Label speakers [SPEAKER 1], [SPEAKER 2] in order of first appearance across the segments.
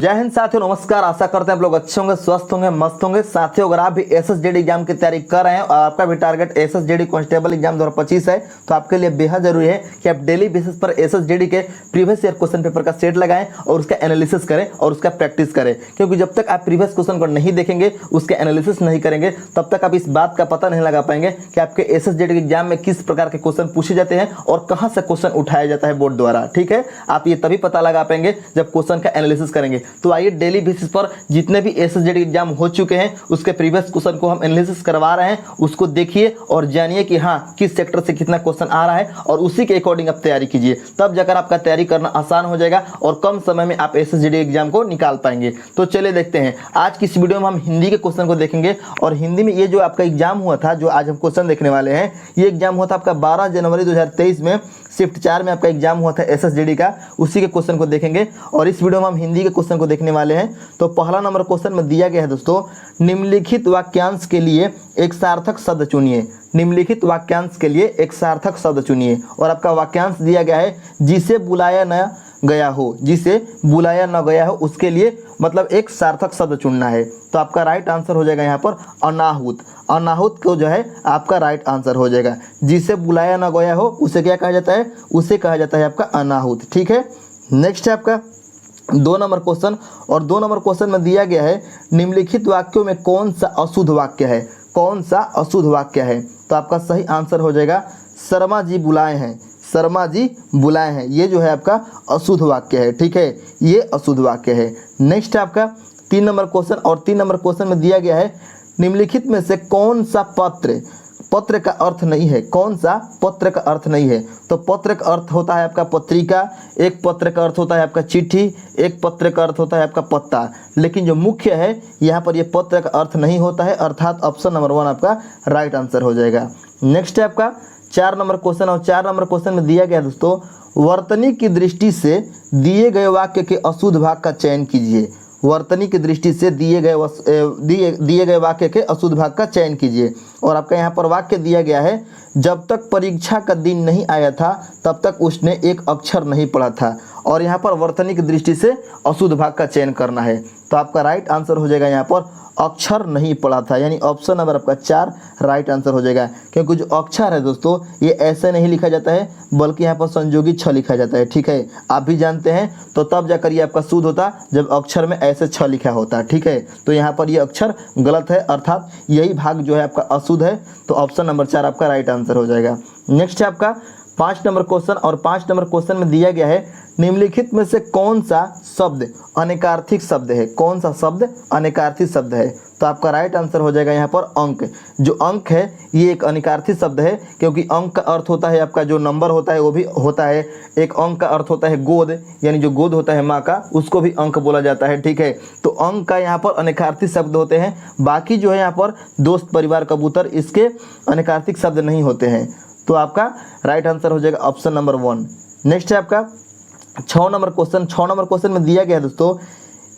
[SPEAKER 1] जय हिंद साथियों, नमस्कार। आशा करते हैं आप लोग अच्छे होंगे, स्वस्थ होंगे, मस्त होंगे। साथियों, अगर आप भी एसएसजेडी एग्जाम की तैयारी कर रहे हैं और आपका भी टारगेट एसएसजेडी कांस्टेबल एग्जाम 2025 है, तो आपके लिए बेहद जरूरी है कि आप डेली बेसिस पर एसएसजेडी के प्रीवियस ईयर क्वेश्चन पेपर का सेट लगाएं और उसका एनालिसिस करें और उसका प्रैक्टिस करें। क्योंकि जब तक आप प्रीवियस क्वेश्चन को नहीं देखेंगे, उसके एनालिसिस नहीं करेंगे, तब तक आप इस बात का पता नहीं लगा पाएंगे कि आपके एसएसजेडी एग्जाम में किस प्रकार के क्वेश्चन पूछे जाते हैं और कहां से क्वेश्चन उठाया जाता है बोर्ड द्वारा। ठीक है, आप ये तभी पता लगा पाएंगे जब क्वेश्चन का एनालिसिस करेंगे। तो आइए डेली बेसिस पर जितने भी एसएसजेडी एग्जाम हो चुके हैं उसके प्रीवियस क्वेश्चन को हम एनालिसिस करवा रहे हैं, उसको देखिए और जानिए कि हाँ किस सेक्टर से कितना क्वेश्चन आ रहा है और उसी के अकॉर्डिंग आप तैयारी कीजिए। तब जाकर आपका तैयारी करना आसान हो जाएगा और कम समय में आप एसएसजेडी एग्जाम को निकाल पाएंगे। तो चलिए देखते हैं, आज की इस वीडियो में हम हिंदी के क्वेश्चन को देखेंगे। और हिंदी में ये जो आपका एग्जाम हुआ था, जो आज हम क्वेश्चन देखने वाले हैं, ये एग्जाम हुआ था आपका 12 जनवरी 2023 में शिफ्ट 4 में आपका एग्जाम हुआ था एसएसजेडी का। उसी के क्वेश्चन को देखेंगे और इस वीडियो में हम हिंदी के क्वेश्चन को देखने वाले हैं। तो पहला नंबर क्वेश्चन में दिया गया है दोस्तों, निम्नलिखित वाक्यांश के लिए एक सार्थक शब्द चुनिए। निम्नलिखित वाक्यांश के लिए एक सार्थक शब्द चुनिए। और आपका वाक्यांश दिया गया है, जिसे बुलाया न गया हो, जिसे बुलाया न गया हो उसके लिए मतलब एक सार्थक शब्द चुनना है। तो आपका राइट आंसर हो जाएगा यहाँ पर अनाहुत। अनाहुत को जो है आपका राइट आंसर हो जाएगा। जिसे बुलाया न गया हो उसे क्या कहा जाता है? उसे कहा जाता है आपका अनाहुत। ठीक है, नेक्स्ट है आपका 2 नंबर क्वेश्चन। और 2 नंबर क्वेश्चन में दिया गया है, निम्नलिखित वाक्यों में कौन सा अशुद्ध वाक्य है? कौन सा अशुद्ध वाक्य है? तो आपका सही आंसर हो जाएगा शर्मा जी बुलाए हैं। शर्मा जी बुलाए हैं, ये जो है आपका अशुद्ध वाक्य है। ठीक है, ये अशुद्ध वाक्य है। नेक्स्ट है आपका 3 नंबर क्वेश्चन। और 3 नंबर क्वेश्चन में दिया गया है, निम्नलिखित में से कौन सा पत्र, पत्र का अर्थ नहीं है? कौन सा पत्र का अर्थ नहीं है? तो पत्र का अर्थ होता है आपका पत्रिका, एक पत्र का अर्थ होता है आपका चिट्ठी, एक पत्र का अर्थ होता है आपका पत्ता। लेकिन जो मुख्य है यहाँ पर, ये पत्र का अर्थ नहीं होता है, अर्थात ऑप्शन नंबर 1 आपका राइट आंसर हो जाएगा। नेक्स्ट है आपका 4 नंबर क्वेश्चन। और 4 नंबर क्वेश्चन में दिया गया दोस्तों, वर्तनी की दृष्टि से दिए गए वाक्य के अशुद्ध भाग का चयन कीजिए। वर्तनी की दृष्टि से दिए गए वाक्य के अशुद्ध भाग का चयन कीजिए। और आपका यहाँ पर वाक्य दिया गया है, जब तक परीक्षा का दिन नहीं आया था तब तक उसने एक अक्षर नहीं पढ़ा था। और यहाँ पर वर्तनी की दृष्टि से अशुद्ध भाग का चयन करना है। तो आपका राइट आंसर हो जाएगा यहाँ पर अक्षर नहीं पढ़ा था, यानी ऑप्शन नंबर आपका 4 राइट आंसर हो जाएगा। क्योंकि जो अक्षर है दोस्तों, ये ऐसे नहीं लिखा जाता है, बल्कि यहाँ पर संयोगी छ लिखा जाता है। ठीक है, आप भी जानते हैं। तो तब जाकर ये आपका शुद्ध होता जब अक्षर में ऐसे छ लिखा होता। ठीक है, तो यहाँ पर ये अक्षर गलत है, अर्थात यही भाग जो है आपका अशुद्ध है। तो ऑप्शन नंबर 4 आपका राइट आंसर हो जाएगा। नेक्स्ट है आपका 5 नंबर क्वेश्चन। और 5 नंबर क्वेश्चन में दिया गया है, निम्नलिखित में से कौन सा शब्द अनेकार्थिक शब्द है? कौन सा शब्द अनेकार्थिक शब्द है? तो आपका राइट आंसर हो जाएगा यहाँ पर अंक। जो अंक है ये एक अनेकार्थिक शब्द है, क्योंकि अंक का अर्थ होता है आपका जो नंबर होता है वो भी होता है। एक अंक का अर्थ होता है गोद, यानी जो गोद होता है माँ का, उसको भी अंक बोला जाता है। ठीक है, तो अंक का यहाँ पर अनेकार्थिक शब्द होते हैं। बाकी जो है यहाँ पर दोस्त, परिवार, कबूतर, इसके अनेकार्थिक शब्द नहीं होते हैं। तो आपका राइट आंसर हो जाएगा ऑप्शन नंबर 1। नेक्स्ट है आपका 6 नंबर क्वेश्चन। 6 नंबर क्वेश्चन में दिया गया है दोस्तों,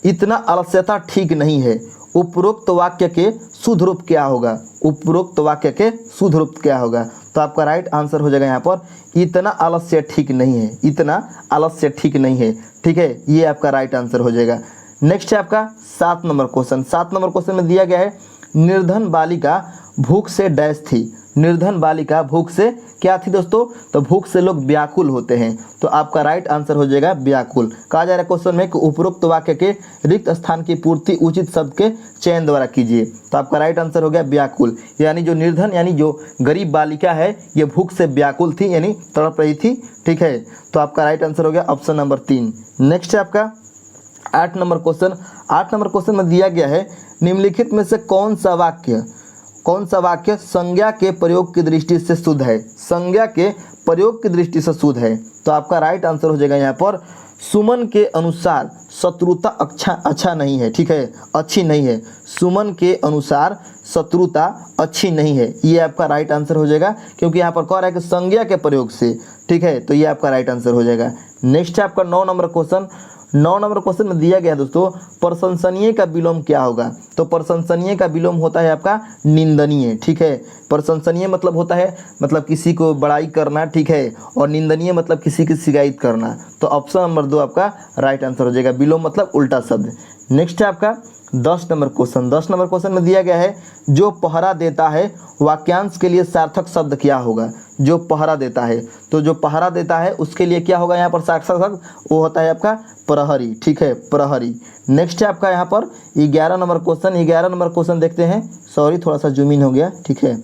[SPEAKER 1] इतना आलस्यता ठीक नहीं है, उपरोक्त वाक्य के शुद्ध रूप क्या होगा? उपरोक्त वाक्य के शुद्ध रूप क्या होगा? तो आपका राइट आंसर हो जाएगा यहाँ पर इतना आलस्य ठीक नहीं है। इतना आलस्य ठीक नहीं है। ठीक है, ये आपका राइट आंसर हो जाएगा। नेक्स्ट है आपका 7 नंबर क्वेश्चन। 7 नंबर क्वेश्चन में दिया गया है, निर्धन बालिका भूख से डैश थी। निर्धन बालिका भूख से क्या थी दोस्तों? तो भूख से लोग व्याकुल होते हैं। तो आपका राइट आंसर हो जाएगा व्याकुल। कहा जा रहा है क्वेश्चन में कि उपरोक्त वाक्य के रिक्त स्थान की पूर्ति उचित शब्द के चयन द्वारा कीजिए। तो आपका राइट आंसर हो गया व्याकुल। यानी जो निर्धन यानी जो गरीब बालिका है, ये भूख से व्याकुल थी, यानी तड़प रही थी। ठीक है, तो आपका राइट आंसर हो गया ऑप्शन नंबर 3। नेक्स्ट है आपका 8 नंबर क्वेश्चन। 8 नंबर क्वेश्चन में दिया गया है, निम्नलिखित में से कौन सा वाक्य संज्ञा के प्रयोग की दृष्टि से शुद्ध है? संज्ञा के प्रयोग की दृष्टि से शुद्ध है। तो आपका राइट आंसर हो जाएगा यहाँ पर, सुमन के अनुसार शत्रुता अच्छा नहीं है। ठीक है, अच्छी नहीं है। सुमन के अनुसार शत्रुता अच्छी नहीं है, ये आपका राइट आंसर हो जाएगा। क्योंकि यहाँ पर कह रहा है कि संज्ञा के प्रयोग से। ठीक है, तो ये आपका राइट आंसर हो जाएगा। नेक्स्ट है आपका 9 नंबर क्वेश्चन। 9 नंबर क्वेश्चन में दिया गया दोस्तों, प्रशंसनीय का विलोम क्या होगा? तो प्रशंसनीय का विलोम होता है आपका निंदनीय, ठीक है। प्रशंसनीय मतलब होता है मतलब किसी को बड़ाई करना, ठीक है, और निंदनीय मतलब किसी की शिकायत करना। तो ऑप्शन नंबर 2 आपका राइट आंसर हो जाएगा। विलोम मतलब उल्टा शब्द। नेक्स्ट है आपका 10 नंबर क्वेश्चन। 10 नंबर क्वेश्चन में दिया गया है, जो पहरा देता है वाक्यांश के लिए सार्थक शब्द क्या होगा? जो पहरा देता है, तो जो पहरा देता है उसके लिए क्या होगा यहाँ पर सार्थक शब्द? वो होता है आपका प्रहरी, ठीक है, प्रहरी। नेक्स्ट है आपका यहाँ पर 11 नंबर क्वेश्चन। 11 नंबर क्वेश्चन देखते हैं, सॉरी थोड़ा सा जूम इन हो गया, ठीक है।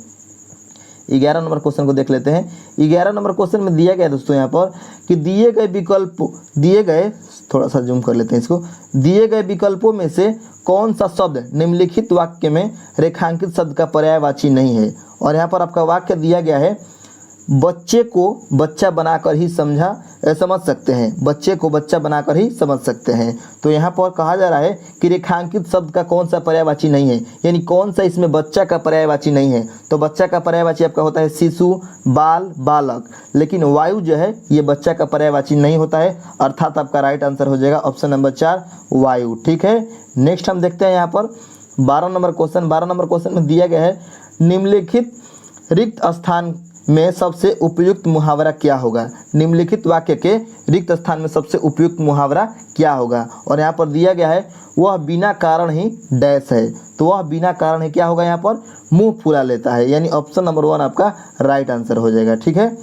[SPEAKER 1] 11 नंबर क्वेश्चन को देख लेते हैं। 11 नंबर क्वेश्चन में दिया गया दोस्तों यहाँ पर कि दिए गए विकल्प, दिए गए, थोड़ा सा जूम कर लेते हैं इसको, दिए गए विकल्पों में से कौन सा शब्द निम्नलिखित वाक्य में रेखांकित शब्द का पर्यायवाची नहीं है? और यहाँ पर आपका वाक्य दिया गया है, बच्चे को बच्चा बनाकर ही समझ सकते हैं। बच्चे को बच्चा बनाकर ही समझ सकते हैं। तो यहाँ पर कहा जा रहा है कि रेखांकित शब्द का कौन सा पर्यायवाची नहीं है, यानी कौन सा इसमें बच्चा का पर्यायवाची नहीं है। तो बच्चा का पर्यायवाची आपका होता है शिशु, बाल, बालक, लेकिन वायु जो है ये बच्चा का पर्यायवाची नहीं होता है, अर्थात आपका राइट आंसर हो जाएगा ऑप्शन नंबर 4 वायु, ठीक है। नेक्स्ट हम देखते हैं यहाँ पर 12 नंबर क्वेश्चन। 12 नंबर क्वेश्चन में दिया गया है, निम्नलिखित रिक्त स्थान में सबसे उपयुक्त मुहावरा क्या होगा? निम्नलिखित वाक्य के रिक्त स्थान में सबसे उपयुक्त मुहावरा क्या होगा? और यहाँ पर दिया गया है, वह बिना कारण ही डैश है। तो वह बिना कारण ही क्या होगा? यहाँ पर मुंह फुला लेता है, यानी ऑप्शन नंबर 1 आपका राइट आंसर हो जाएगा, ठीक है।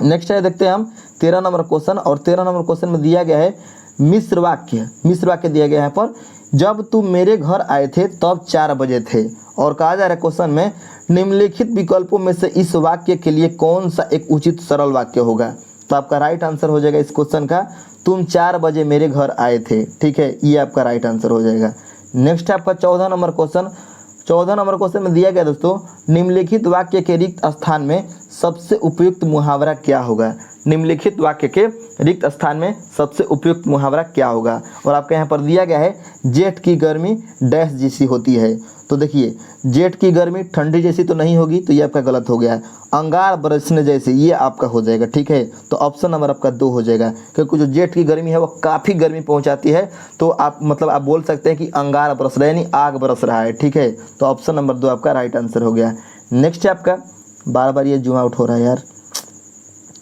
[SPEAKER 1] नेक्स्ट है देखते हैं हम 13 नंबर क्वेश्चन। और 13 नंबर क्वेश्चन में दिया गया है मिश्र वाक्य। मिश्र वाक्य दिया गया है यहाँ पर, जब तुम मेरे घर आए थे तब 4 बजे थे। और कहा जा रहा है क्वेश्चन में, निम्नलिखित विकल्पों में से इस वाक्य के लिए कौन सा एक उचित सरल वाक्य होगा? तो आपका राइट आंसर हो जाएगा इस क्वेश्चन का, तुम 4 बजे मेरे घर आए थे, ठीक है, ये आपका राइट आंसर हो जाएगा। नेक्स्ट है आपका 14 नंबर क्वेश्चन। 14 नंबर क्वेश्चन में दिया गया दोस्तों, निम्नलिखित वाक्य के रिक्त स्थान में सबसे उपयुक्त मुहावरा क्या होगा? निम्नलिखित वाक्य के रिक्त स्थान में सबसे उपयुक्त मुहावरा क्या होगा? और आपके यहाँ पर दिया गया है, जेठ की गर्मी डैश जैसी होती है। तो देखिए, जेठ की गर्मी ठंडी जैसी तो नहीं होगी, तो ये आपका गलत हो गया है। अंगार बरसने जैसे, ये आपका हो जाएगा, ठीक है। तो ऑप्शन नंबर आपका 2 हो जाएगा, क्योंकि जो जेठ की गर्मी है वो काफ़ी गर्मी पहुंचाती है। तो आप मतलब आप बोल सकते हैं कि अंगार बरस रहा है, यानी आग बरस रहा है, ठीक है। तो ऑप्शन नंबर 2 आपका राइट आंसर हो गया। नेक्स्ट है आपका, बार बार ये जूम आउट हो रहा है यार।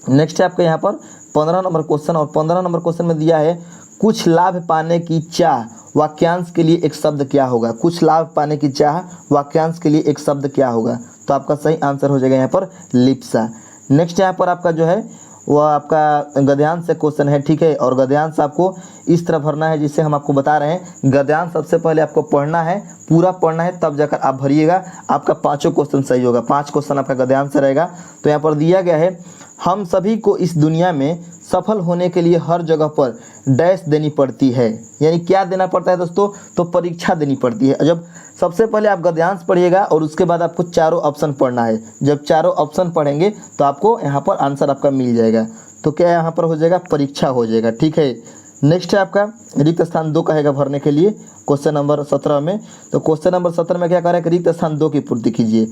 [SPEAKER 1] नेक्स्ट है आपका यहाँ पर 15 नंबर क्वेश्चन। और 15 नंबर क्वेश्चन में दिया है, कुछ लाभ पाने की चाह वाक्यांश के लिए एक शब्द क्या होगा? कुछ लाभ पाने की चाह वाक्यांश के लिए एक शब्द क्या होगा? तो आपका सही आंसर हो जाएगा यहाँ पर लिप्सा। नेक्स्ट यहाँ पर आपका जो है वह आपका गद्यांश से क्वेश्चन है, ठीक है। और गद्यांश आपको इस तरह भरना है जिससे हम आपको बता रहे हैं। गद्यांश सबसे पहले आपको पढ़ना है, पूरा पढ़ना है, तब जाकर आप भरिएगा, आपका 5 क्वेश्चन सही होगा। 5 क्वेश्चन आपका गद्यांश से रहेगा। तो यहाँ पर दिया गया है, हम सभी को इस दुनिया में सफल होने के लिए हर जगह पर डैश देनी पड़ती है, यानी क्या देना पड़ता है दोस्तों? तो परीक्षा देनी पड़ती है। जब सबसे पहले आप गद्यांश पढ़िएगा और उसके बाद आपको चारों ऑप्शन पढ़ना है। जब चारों ऑप्शन पढ़ेंगे तो आपको यहाँ पर आंसर आपका मिल जाएगा। तो क्या यहाँ पर हो जाएगा? परीक्षा हो जाएगा, ठीक है। नेक्स्ट है आपका रिक्त स्थान 2 कहेगा भरने के लिए क्वेश्चन नंबर 17 में। तो क्वेश्चन नंबर 17 में क्या कह रहा है कि रिक्त स्थान 2 की पूर्ति कीजिए।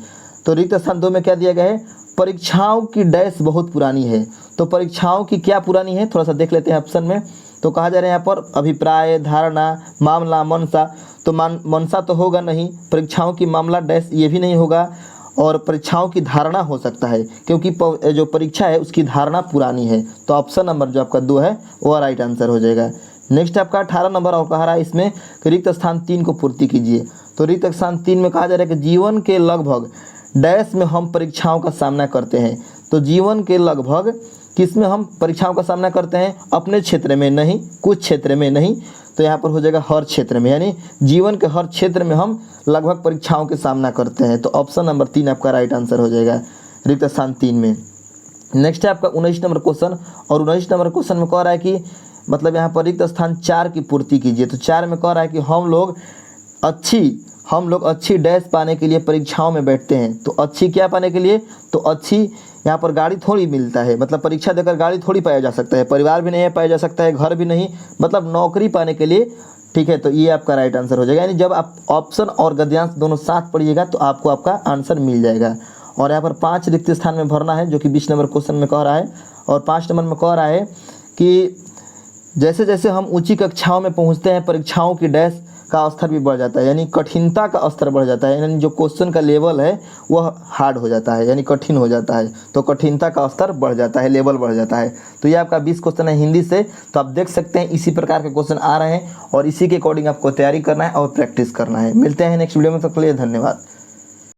[SPEAKER 1] तो रिक्त स्थान 2 में क्या दिया गया है? परीक्षाओं की डैश बहुत पुरानी है। तो परीक्षाओं की क्या पुरानी है, थोड़ा सा देख लेते हैं ऑप्शन में। तो कहा जा रहा है यहाँ पर अभिप्राय, धारणा, मामला, मनसा। तो मनसा तो होगा नहीं, परीक्षाओं की मामला डैश ये भी नहीं होगा, और परीक्षाओं की धारणा हो सकता है, क्योंकि जो परीक्षा है उसकी धारणा पुरानी है। तो ऑप्शन नंबर जो आपका 2 है वो राइट आंसर हो जाएगा। नेक्स्ट आपका 18 नंबर और कह रहा है इसमें रिक्त स्थान 3 को पूर्ति कीजिए। तो रिक्त स्थान 3 में कहा जा रहा है कि जीवन के लगभग डैश में हम परीक्षाओं का सामना करते हैं। तो जीवन के लगभग किस में हम परीक्षाओं का सामना करते हैं? अपने क्षेत्र में नहीं, कुछ क्षेत्र में नहीं, तो यहाँ पर हो जाएगा हर क्षेत्र में, यानी जीवन के हर क्षेत्र में हम लगभग परीक्षाओं के सामना करते हैं। तो ऑप्शन नंबर 3 आपका राइट आंसर हो जाएगा रिक्त स्थान 3 में। नेक्स्ट है आपका 19 नंबर क्वेश्चन। और 19 नंबर क्वेश्चन में कह रहा है कि मतलब यहाँ पर रिक्त स्थान 4 की पूर्ति कीजिए। तो 4 में कह रहा है कि हम लोग अच्छी डैश पाने के लिए परीक्षाओं में बैठते हैं। तो अच्छी क्या पाने के लिए? तो अच्छी यहाँ पर गाड़ी थोड़ी मिलता है, मतलब परीक्षा देकर गाड़ी थोड़ी पाया जा सकता है, परिवार भी नहीं पाया जा सकता है, घर भी नहीं, मतलब नौकरी पाने के लिए, ठीक है। तो ये आपका राइट आंसर हो जाएगा, यानी जब आप ऑप्शन और गद्यांश दोनों साथ पढ़िएगा तो आपको आपका आंसर मिल जाएगा। और यहाँ पर 5 रिक्त स्थान में भरना है, जो कि 20 नंबर क्वेश्चन में कह रहा है। और 5 नंबर में कह रहा है कि जैसे जैसे हम ऊंची कक्षाओं में पहुंचते हैं परीक्षाओं की डैश का स्तर भी बढ़ जाता है, यानी कठिनता का स्तर बढ़ जाता है, यानी जो क्वेश्चन का लेवल है वह हार्ड हो जाता है, यानी कठिन हो जाता है, तो कठिनता का स्तर बढ़ जाता है, लेवल बढ़ जाता है। तो ये आपका 20 क्वेश्चन है हिंदी से। तो आप देख सकते हैं इसी प्रकार के क्वेश्चन आ रहे हैं और इसी के अकॉर्डिंग आपको तैयारी करना है और प्रैक्टिस करना है। मिलते हैं नेक्स्ट वीडियो में, तब तक के लिए धन्यवाद।